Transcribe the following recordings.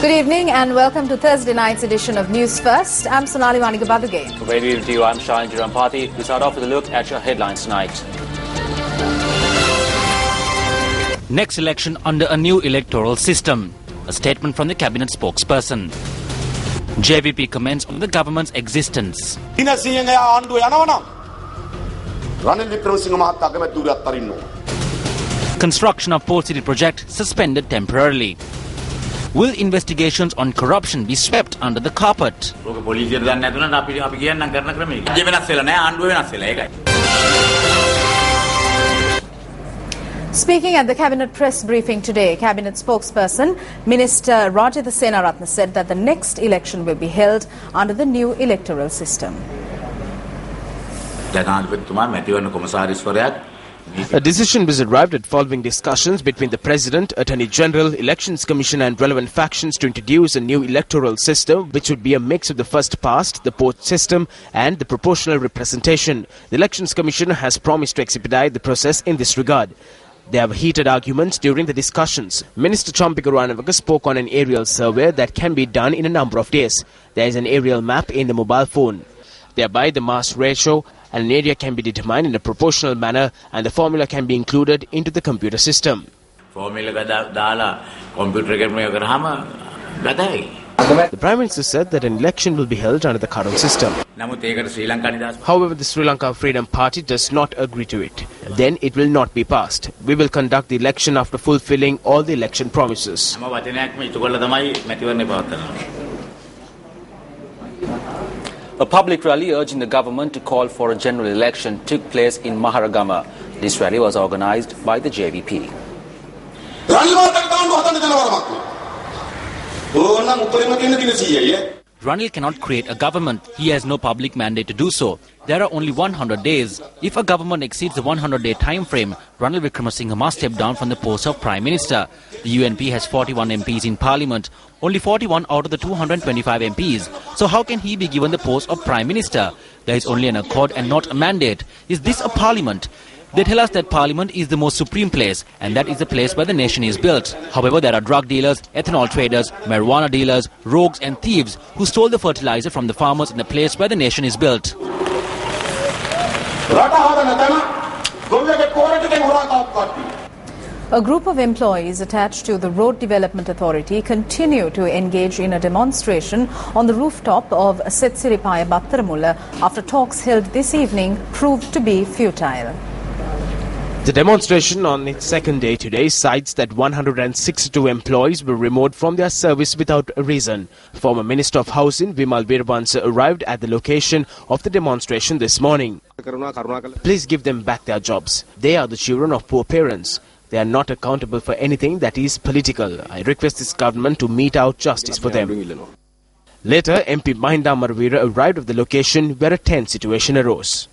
Good evening and welcome to Thursday night's edition of News First. I'm Sonali Wanigabadugay. Very good evening to you. I'm Shahin Jirampati. We start off with a look at your headlines tonight. Next election under a new electoral system. A statement from the cabinet spokesperson. JVP comments on the government's existence. Construction of Port City project suspended temporarily. Will investigations on corruption be swept under the carpet? Speaking at the Cabinet press briefing today, Cabinet spokesperson Minister Rajitha Senaratne said that the next election will be held under the new electoral system. A decision was arrived at following discussions between the President, Attorney General, Elections Commission and relevant factions to introduce a new electoral system which would be a mix of the first past, the post system and the proportional representation. The Elections Commission has promised to expedite the process in this regard. There were heated arguments during the discussions. Minister Champika Ranawaka spoke on an aerial survey that can be done in a number of days. There is an aerial map in the mobile phone. Thereby the mass ratio and an area can be determined in a proportional manner and the formula can be included into the computer system. The Prime Minister said that an election will be held under the current system. However, the Sri Lanka Freedom Party does not agree to it. Then it will not be passed. We will conduct the election after fulfilling all the election promises. A public rally urging the government to call for a general election took place in Maharagama. This rally was organized by the JVP. Ranil cannot create a government. He has no public mandate to do so. There are only 100 days. If a government exceeds the 100-day time frame, Ranil Wickremesinghe must step down from the post of Prime Minister. The UNP has 41 MPs in Parliament, only 41 out of the 225 MPs. So how can he be given the post of Prime Minister? There is only an accord and not a mandate. Is this a parliament? They tell us that Parliament is the most supreme place and that is the place where the nation is built. However, there are drug dealers, ethanol traders, marijuana dealers, rogues and thieves who stole the fertilizer from the farmers in the place where the nation is built. A group of employees attached to the Road Development Authority continue to engage in a demonstration on the rooftop of Setsiripaya Battaramula after talks held this evening proved to be futile. The demonstration on its second day today cites that 162 employees were removed from their service without a reason. Former Minister of Housing Vimal Weerawansa arrived at the location of the demonstration this morning. Please give them back their jobs. They are the children of poor parents. They are not accountable for anything that is political. I request this government to mete out justice for them. Later, MP Mahinda Amaravira arrived at the location where a tense situation arose.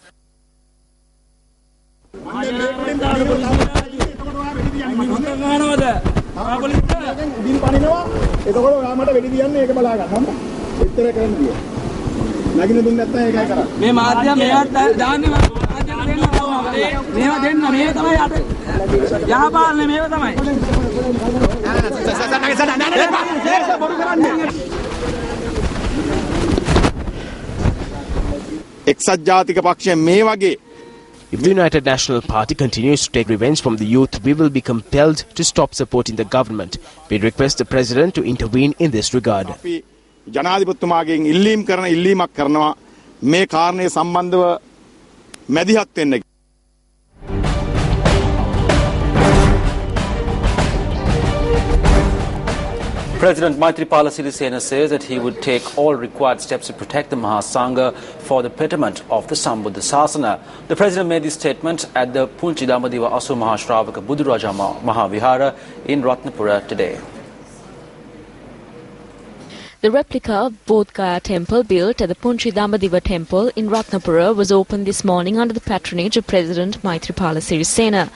If the United National Party continues to take revenge from the youth, we will be compelled to stop supporting the government. We request the President to intervene in this regard. President Maithripala Sirisena says that he would take all required steps to protect the Mahasangha for the betterment of the Sambuddha Sasana. The President made this statement at the Punchi Damadiva Asu Mahashravaka Buduraja Mahavihara in Ratnapura today. The replica of Bodh Gaya temple built at the Punchi Damadiva temple in Ratnapura was opened this morning under the patronage of President Maithripala Sirisena.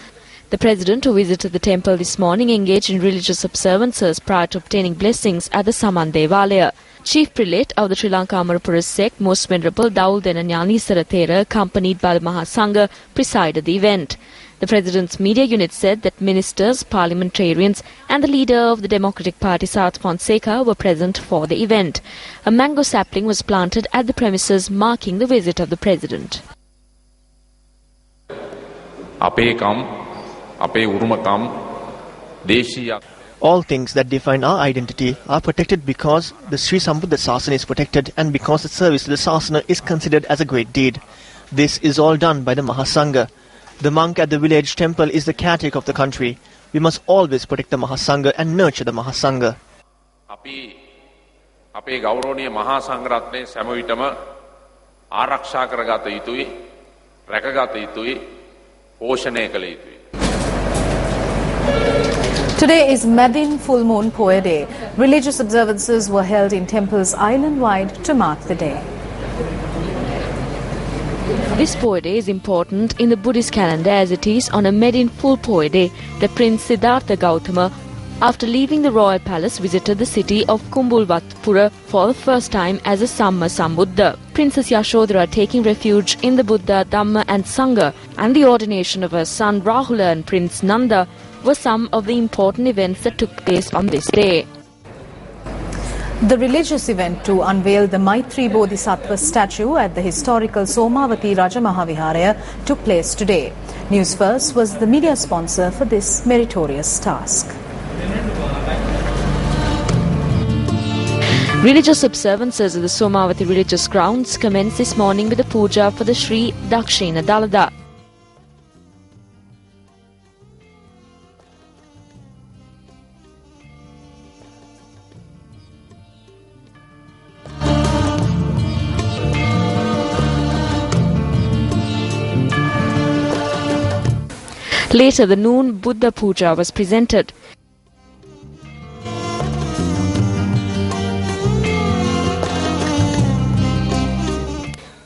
The President, who visited the temple this morning, engaged in religious observances prior to obtaining blessings at the Saman Devalaya. Chief Prelate of the Sri Lanka Amarapura sect, Most Venerable Dawul Denanyani Saratera, accompanied by the Mahasangha, presided the event. The President's media unit said that ministers, parliamentarians and the leader of the Democratic Party, South Fonseca, were present for the event. A mango sapling was planted at the premises marking the visit of the President. All things that define our identity are protected because the Sri Sambuddha Sasana is protected and because the service to the Sasana is considered as a great deed. This is all done by the Mahasangha. The monk at the village temple is the caretaker of the country. We must always protect the Mahasangha and nurture the Mahasangha. Today is Madin Full Moon Poya Day. Religious observances were held in temples island-wide to mark the day. This Poya Day is important in the Buddhist calendar as it is on a Madin Full Poya Day that Prince Siddhartha Gautama, after leaving the royal palace, visited the city of Kumbulvatpura for the first time as a Samma Sambuddha. Princess Yashodhara taking refuge in the Buddha, Dhamma and Sangha, and the ordination of her son Rahula and Prince Nanda were some of the important events that took place on this day. The religious event to unveil the Maitri Bodhisattva statue at the historical Somavati Rajamahaviharaya took place today. Newsfirst was the media sponsor for this meritorious task. Religious observances at the Somavati religious grounds commenced this morning with a puja for the Sri Dakshina Dalada. Later, the noon Buddha Puja was presented.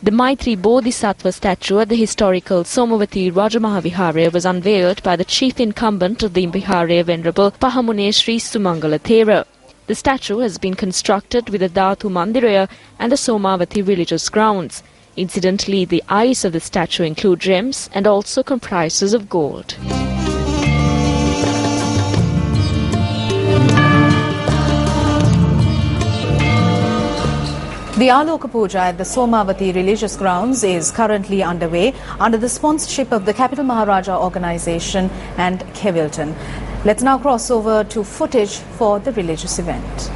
The Maitri Bodhisattva statue at the historical Somavati Rajamahaviharaya was unveiled by the chief incumbent of the Viharaya Venerable Pahamune Sri Sumangala Thera. The statue has been constructed with the Dhatu Mandiraya and the Somavati religious grounds. Incidentally, the eyes of the statue include gems and also comprises of gold. The Aloka Puja at the Somavati religious grounds is currently underway under the sponsorship of the Capital Maharaja Organization and Kevilton. Let's now cross over to footage for the religious event.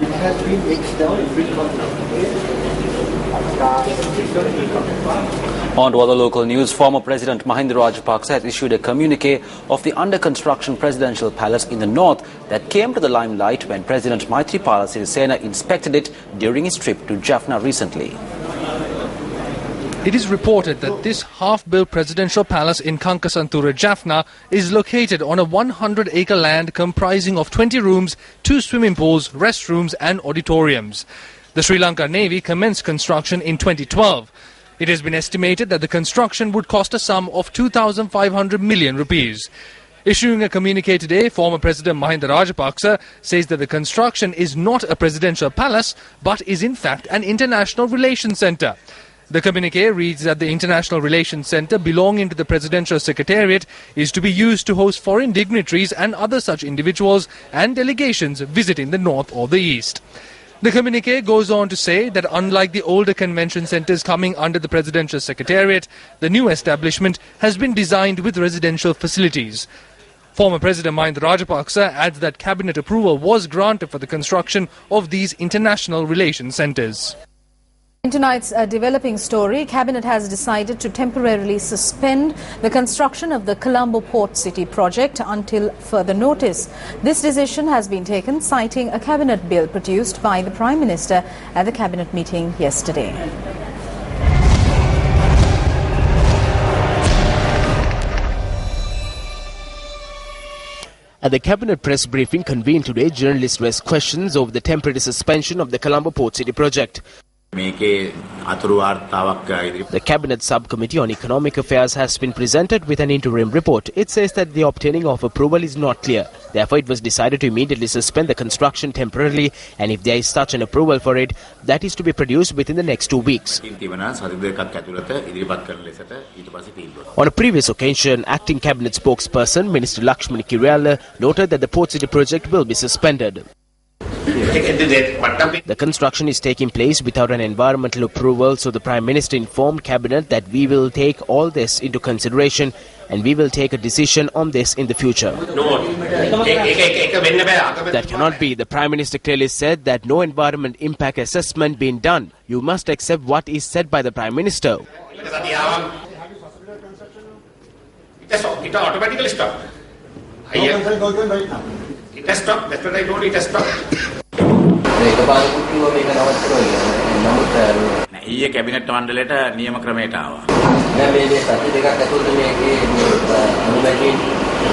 It has been mixed down. On to other local news, former President Mahinda Rajapaksa has issued a communique of the under-construction presidential palace in the north that came to the limelight when President Maithripala Sirisena inspected it during his trip to Jaffna recently. It is reported that this half-built presidential palace in Kankasanthura, Jaffna, is located on a 100-acre land comprising of 20 rooms, 2 swimming pools, restrooms and auditoriums. The Sri Lanka Navy commenced construction in 2012. It has been estimated that the construction would cost a sum of 2,500 million rupees. Issuing a communique today, former President Mahinda Rajapaksa says that the construction is not a presidential palace, but is in fact an international relations centre. The communique reads that the International Relations Centre belonging to the Presidential Secretariat is to be used to host foreign dignitaries and other such individuals and delegations visiting the north or the east. The communique goes on to say that unlike the older convention centres coming under the Presidential Secretariat, the new establishment has been designed with residential facilities. Former President Mahinda Rajapaksa adds that cabinet approval was granted for the construction of these international relations centres. In tonight's developing story, Cabinet has decided to temporarily suspend the construction of the Colombo Port City project until further notice. This decision has been taken citing a Cabinet bill produced by the Prime Minister at the Cabinet meeting yesterday. At the cabinet press briefing convened today, journalists raised questions over the temporary suspension of the Colombo Port City project. The Cabinet Subcommittee on Economic Affairs has been presented with an interim report. It says that the obtaining of approval is not clear. Therefore, it was decided to immediately suspend the construction temporarily, and if there is such an approval for it, that is to be produced within the next 2 weeks. On a previous occasion, acting cabinet spokesperson Minister Lakshmani Kiriyala noted that the Port City project will be suspended. The construction is taking place without an environmental approval, so the Prime Minister informed Cabinet that we will take all this into consideration and we will take a decision on this in the future. That cannot be. The Prime Minister clearly said that no environment impact assessment been done. You must accept what is said by the Prime Minister. It automatically stopped. It has stopped. That's what I told you. It has stopped. ඊයේ cabinet මණ්ඩලයට නියම ක්‍රමයට ආවා. දැන් මේ සති දෙකක් ඇතුළත මේකේ අනුමැතිය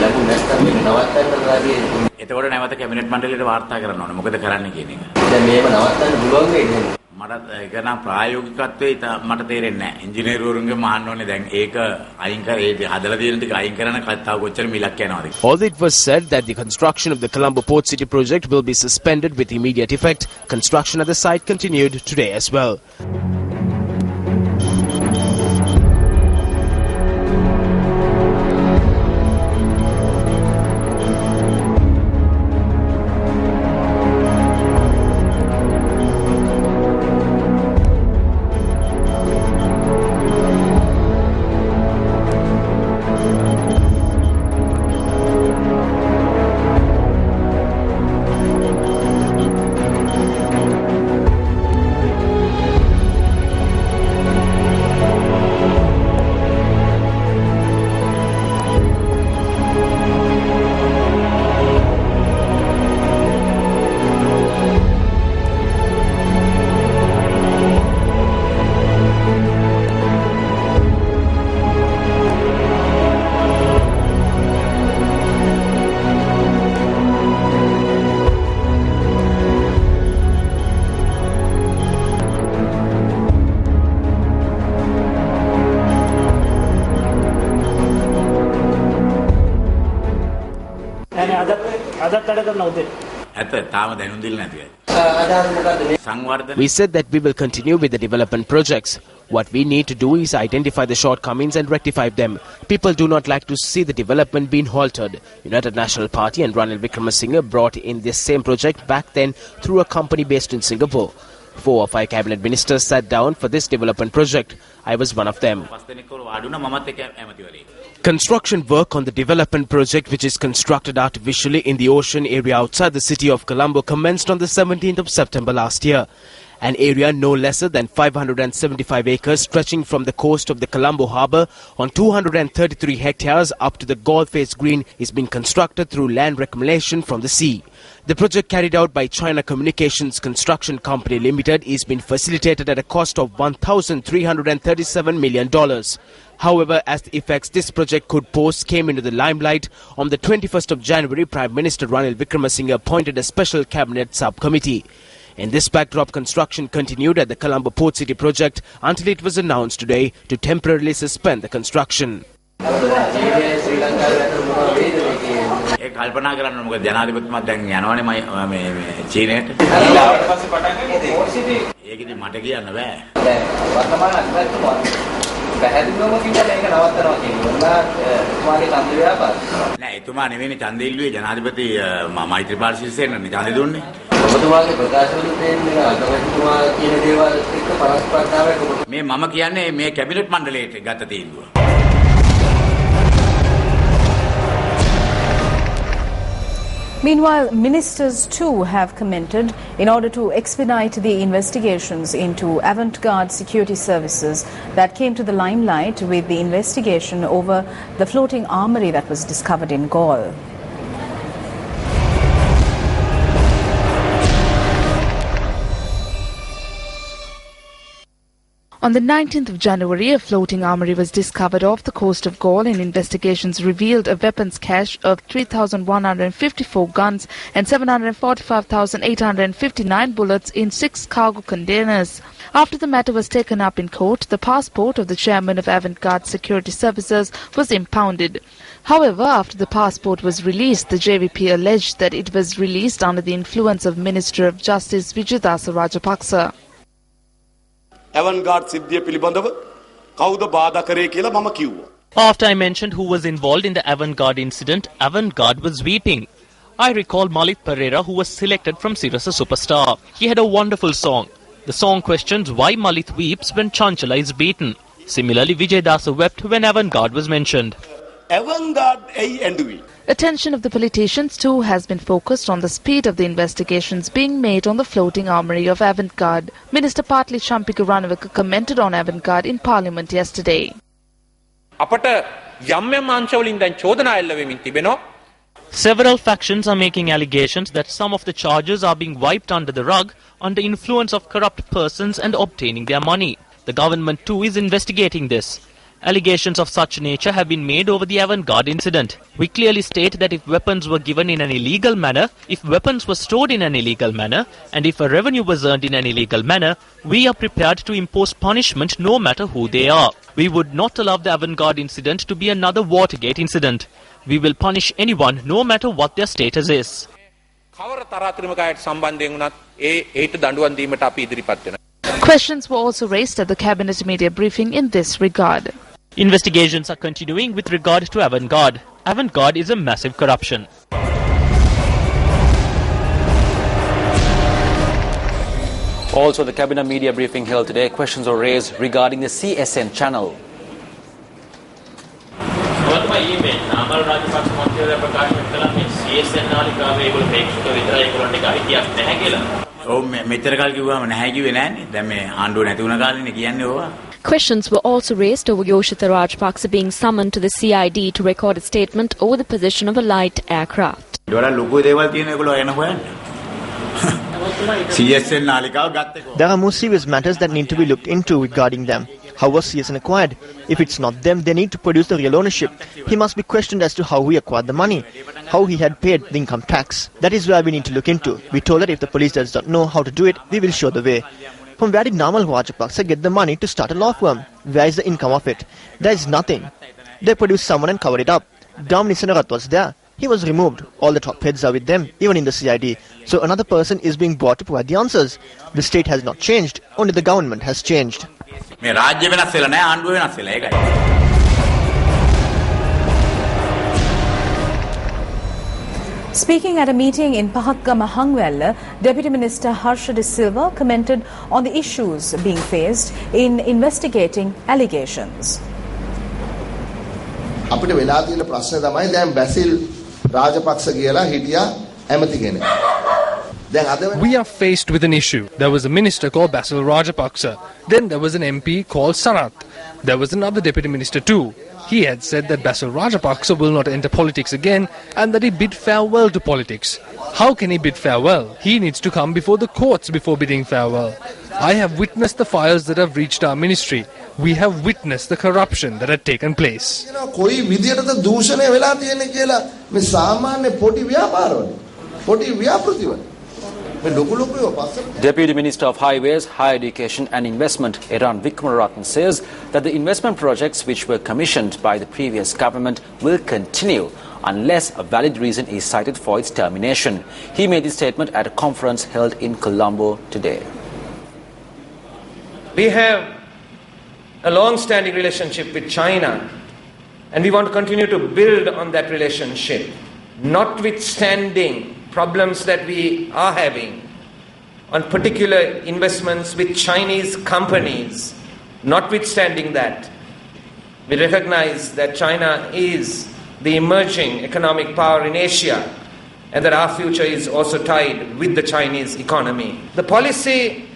ලැබුණ නැත්නම් මේක නවත්තන්න එතකොට නැවත කැබිනට් මණ්ඩලයට වාර්තා කරන්න ඕනේ. මොකද කරන්න කියන එක. දැන් මේක නවත්තන්න පුළුවන් වෙන්නේ. මට ඒක නම් ප්‍රායෝගිකත්වයේ මට තේරෙන්නේ නැහැ. ඉංජිනේරුවරුන්ගේ මහන්න ඕනේ දැන් ඒක අයින් කර ඒ හදලා තියෙන ටික අයින් කරන කතාව කොච්චර මිලක් යනවද. Although it was said that the construction of the Colombo Port City project will be suspended with immediate effect, construction at the site continued today as well. We said that we will continue with the development projects. What we need to do is identify the shortcomings and rectify them. People do not like to see the development being halted. United National Party and Ranil Wickremesinghe brought in this same project back then through a company based in Singapore. 4 or 5 cabinet ministers sat down for this development project. I was one of them. Construction work on the development project, which is constructed artificially in the ocean area outside the city of Colombo, commenced on the 17th of September last year. An area no lesser than 575 acres stretching from the coast of the Colombo harbour on 233 hectares up to the Golf Face Green is being constructed through land reclamation from the sea. The project carried out by China Communications Construction Company Limited is being facilitated at a cost of $1,337 million. However, as the effects this project could pose came into the limelight, on the 21st of January, Prime Minister Ranil Wickremesinghe appointed a special cabinet subcommittee. In this backdrop, construction continued at the Colombo Port City project until it was announced today to temporarily suspend the construction. Meanwhile, ministers too have commented in order to expedite the investigations into avant-garde security services that came to the limelight with the investigation over the floating armory that was discovered in Galle. On the 19th of January, a floating armoury was discovered off the coast of Gaul, and investigations revealed a weapons cache of 3,154 guns and 745,859 bullets in 6 cargo containers. After the matter was taken up in court, the passport of the chairman of Avant-Garde Security Services was impounded. However, after the passport was released, the JVP alleged that it was released under the influence of Minister of Justice Vijayadasa Rajapaksa. Avant-Garde සිද්ධිය පිළිබඳව කවුද බාධා කරේ කියලා මම කිව්වා. After I mentioned who was involved in the Avant-Garde incident, Avant-Garde was weeping. I recall Malik Pereira, who was selected from Sirius Superstar. He had a wonderful song. The song questions why Malik weeps when Chanchala is beaten. Similarly, Vijayadasa wept when Avant-Garde was mentioned. Avant-Garde ei enduwi. Attention of the politicians too has been focused on the speed of the investigations being made on the floating armoury of Avant-Garde. Minister Partli Champika Ranawaka commented on Avant-Garde in Parliament yesterday. Several factions are making allegations that some of the charges are being wiped under the rug under influence of corrupt persons and obtaining their money. The government too is investigating this. Allegations of such nature have been made over the Avant-Garde incident. We clearly state that if weapons were given in an illegal manner, if weapons were stored in an illegal manner, and if a revenue was earned in an illegal manner, we are prepared to impose punishment no matter who they are. We would not allow the Avant-Garde incident to be another Watergate incident. We will punish anyone no matter what their status is. Questions were also raised at the Cabinet media briefing in this regard. Investigations are continuing with regard to Avant-Garde. Avant-Garde is a massive corruption. Also, the Cabinet media briefing held today, questions were raised regarding the CSN channel. Questions were also raised over Yoshitha Rajapaksa being summoned to the CID to record a statement over the possession of a light aircraft. There are more serious matters that need to be looked into regarding them. How was CSN acquired? If it's not them, they need to produce the real ownership. He must be questioned as to how he acquired the money, how he had paid the income tax. That is where we need to look into. We told that if the police does not know how to do it, we will show the way. From where did Namal Rajapaksa get the money to start a law firm? Where is the income of it? There is nothing. They produced someone and covered it up. Dam Nisanarat was there. He was removed. All the top heads are with them, even in the CID. So another person is being brought to provide the answers. The state has not changed. Only the government has changed. Speaking at a meeting in Pahakkama Hangwella, Deputy Minister Harsha De Silva commented on the issues being faced in investigating allegations. අපිට වෙලා තියෙන ප්‍රශ්නේ තමයි දැන් බැසිල් රාජපක්ෂ කියලා හිටියා ඇමති කෙනෙක්. We are faced with an issue. There was a minister called Basil Rajapaksa. Then there was an MP called Sarath. There was another deputy minister too. He had said that Basil Rajapaksa will not enter politics again and that he bid farewell to politics. How can he bid farewell? He needs to come before the courts before bidding farewell. I have witnessed the fires that have reached our ministry. We have witnessed the corruption that had taken place. කොයි විදියටද දූෂණය වෙලා තියෙන්නේ කියලා මේ සාමාන්‍ය පොඩි ව්‍යාපාරවල පොඩි ව්‍යාපෘතිවල Deputy Minister of Highways, Higher Education and Investment, Eran Vikramaratan, says that the investment projects which were commissioned by the previous government will continue unless a valid reason is cited for its termination. He made this statement at a conference held in Colombo today. We have a long-standing relationship with China, and we want to continue to build on that relationship, notwithstanding problems that we are having on particular investments with Chinese companies. Notwithstanding that, we recognize that China is the emerging economic power in Asia and that our future is also tied with the Chinese economy. The policy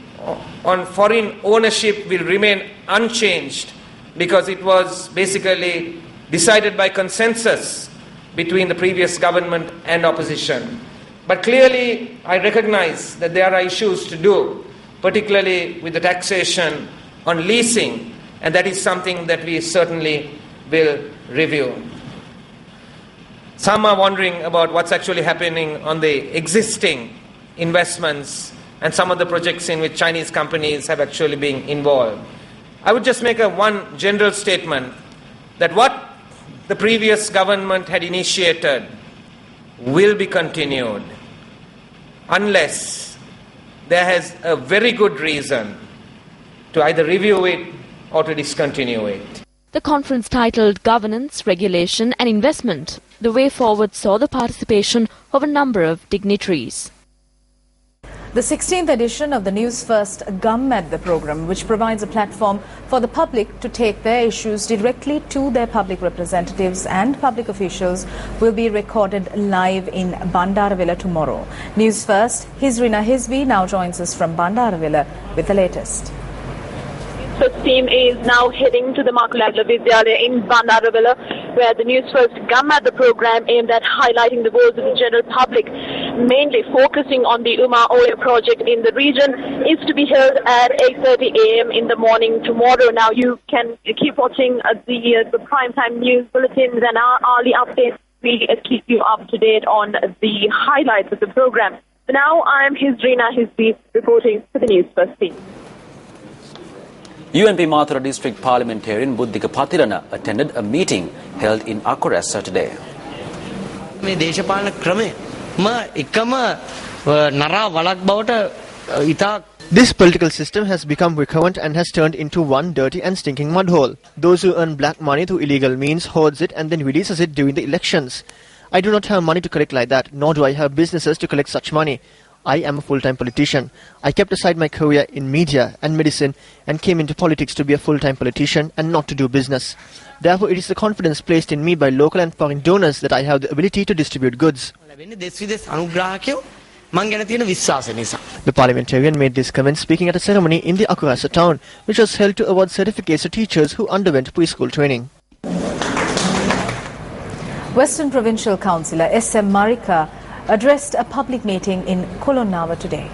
on foreign ownership will remain unchanged because it was basically decided by consensus between the previous government and opposition. But clearly, I recognize that there are issues to do, particularly with the taxation on leasing, and that is something that we certainly will review. Some are wondering about what's actually happening on the existing investments and some of the projects in which Chinese companies have actually been involved. I would just make one general statement that what the previous government had initiated will be continued unless there has a very good reason to either review it or to discontinue it. The conference titled Governance, Regulation and Investment, the Way Forward saw the participation of a number of dignitaries. The 16th edition of the Newsfirst.lk, the program, which provides a platform for the public to take their issues directly to their public representatives and public officials, will be recorded live in Bandaravilla tomorrow. News First, Hizrina Hizbi now joins us from Bandaravilla with the latest. The team is now heading to the Makulagla Vidyalaya in Bandaravilla, where the Newsfirst.lk, the program aimed at highlighting the voice of the general public, mainly focusing on the Uma Oya project in the region, is to be held at 8:30 a.m. in the morning tomorrow. Now you can keep watching the primetime news bulletins and our early updates. We keep you up to date on the highlights of the program. So now I am Hizrina Hizbi reporting for the Newsfirst team. UNP Mathura District Parliamentarian Buddhika Patirana attended a meeting held in Akurasa today. This political system has become recurrent and has turned into one dirty and stinking mudhole. Those who earn black money through illegal means hoards it and then releases it during the elections. I do not have money to collect like that, nor do I have businesses to collect such money. I am a full-time politician. I kept aside my career in media and medicine and came into politics to be a full-time politician and not to do business. Therefore, it is the confidence placed in me by local and foreign donors that I have the ability to distribute goods. The parliamentarian made these comments speaking at a ceremony in the Akurasa town, which was held to award certificates to teachers who underwent preschool training. Western Provincial Councillor S.M. Marika addressed a public meeting in Kolonnawa today.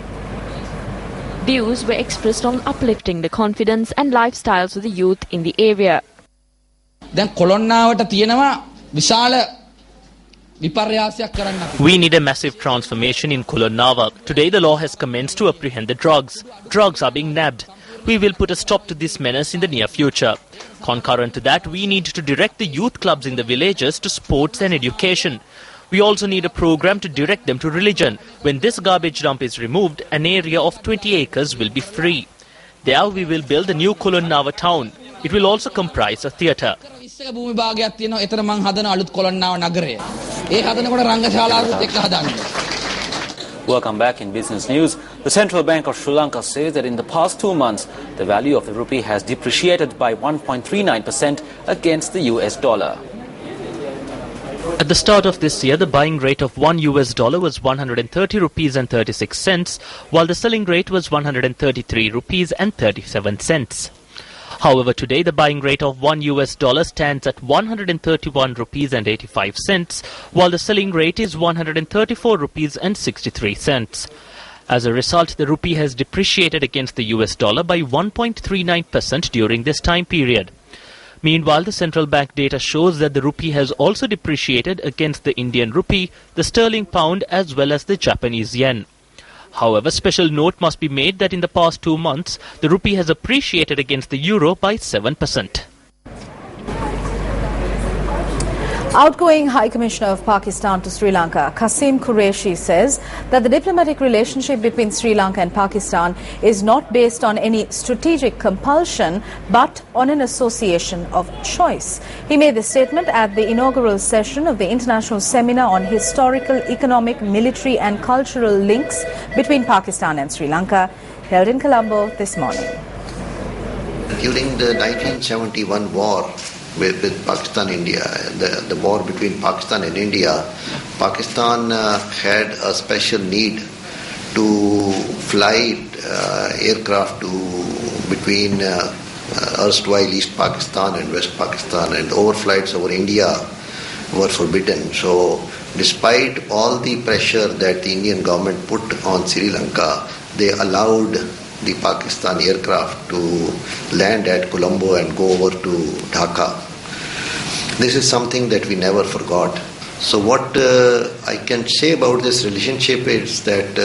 Views were expressed on uplifting the confidence and lifestyles of the youth in the area. We need a massive transformation in Kolonnawa. Today the law has commenced to apprehend the drugs. Drugs are being nabbed. We will put a stop to this menace in the near future. Concurrent to that, we need to direct the youth clubs in the villages to sports and education. We also need a program to direct them to religion. When this garbage dump is removed, an area of 20 acres will be free. There we will build a new Kolonnawa town. It will also comprise a theatre. Welcome back in business news. The Central Bank of Sri Lanka says that in the past 2 months, the value of the rupee has depreciated by 1.39% against the US dollar. At the start of this year, the buying rate of $1 was 130 rupees and 36 cents, while the selling rate was 133 rupees and 37 cents. However, today the buying rate of $1 stands at 131 rupees and 85 cents, while the selling rate is 134 rupees and 63 cents. As a result, the rupee has depreciated against the US dollar by 1.39% during this time period. Meanwhile, the central bank data shows that the rupee has also depreciated against the Indian rupee, the sterling pound as well as the Japanese yen. However, special note must be made that in the past 2 months, the rupee has appreciated against the euro by 7%. Outgoing High Commissioner of Pakistan to Sri Lanka, Qasim Qureshi, says that the diplomatic relationship between Sri Lanka and Pakistan is not based on any strategic compulsion, but on an association of choice. He made this statement at the inaugural session of the International Seminar on Historical, Economic, Military and Cultural Links between Pakistan and Sri Lanka, held in Colombo this morning. During the 1971 war, with Pakistan India, the war between Pakistan and India, Pakistan had a special need to fly aircraft between erstwhile East Pakistan and West Pakistan, and overflights over India were forbidden. So despite all the pressure that the Indian government put on Sri Lanka, they allowed the Pakistan aircraft to land at Colombo and go over to Dhaka. This is something that we never forgot. So what I can say about this relationship is that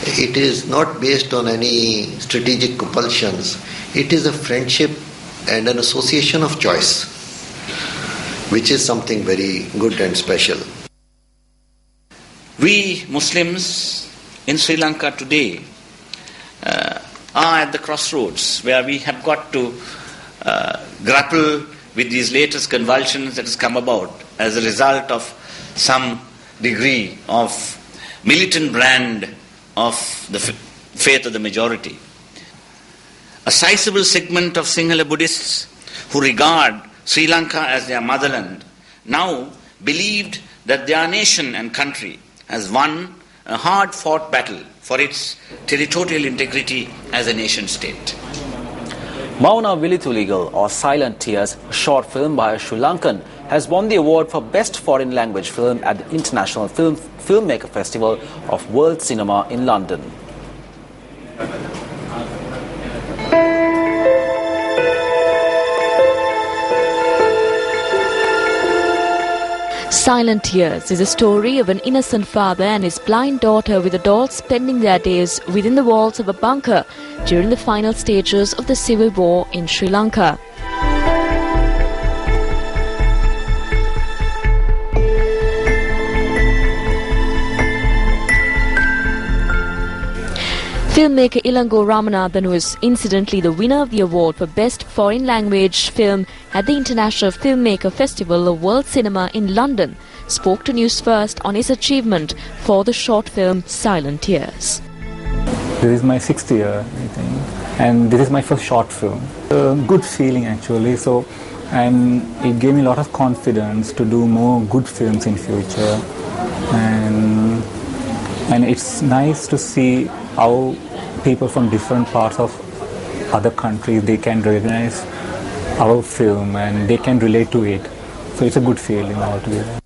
it is not based on any strategic compulsions. It is a friendship and an association of choice, which is something very good and special. We Muslims in Sri Lanka today are at the crossroads where we have got to grapple with these latest convulsions that has come about as a result of some degree of militant brand of the faith of the majority. A sizable segment of Sinhala Buddhists who regard Sri Lanka as their motherland now believed that their nation and country has won a hard-fought battle for its territorial integrity as a nation-state. Mauna Vilituligal, or Silent Tears, a short film by a Sri Lankan, has won the award for Best Foreign Language Film at the International Filmmaker Festival of World Cinema in London. Silent Tears is a story of an innocent father and his blind daughter with adults spending their days within the walls of a bunker during the final stages of the civil war in Sri Lanka. Filmmaker Ilango Ramanathan, who is incidentally the winner of the award for Best Foreign Language Film at the International Filmmaker Festival of World Cinema in London, spoke to Newsfirst on his achievement for the short film Silent Tears. This is my 6th year, I think, and this is my first short film. A good feeling actually, and it gave me a lot of confidence to do more good films in future, and it's nice to see how people from different parts of other countries, they can recognize our film and they can relate to it. So it's a good feeling altogether.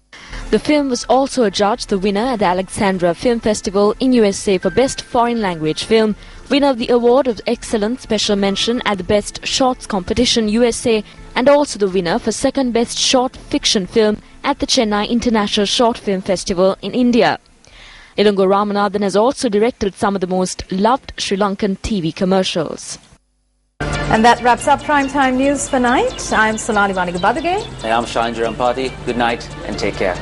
The film was also adjudged the winner at the Alexandra Film Festival in USA for Best Foreign Language Film, winner of the Award of Excellent Special Mention at the Best Shorts Competition USA, and also the winner for Second Best Short Fiction Film at the Chennai International Short Film Festival in India. Ilango Ramanathan has also directed some of the most loved Sri Lankan TV commercials. And that wraps up Primetime News for night. I'm Sonali Vanigabadage. I am Shalinja Rampati. Good night and take care.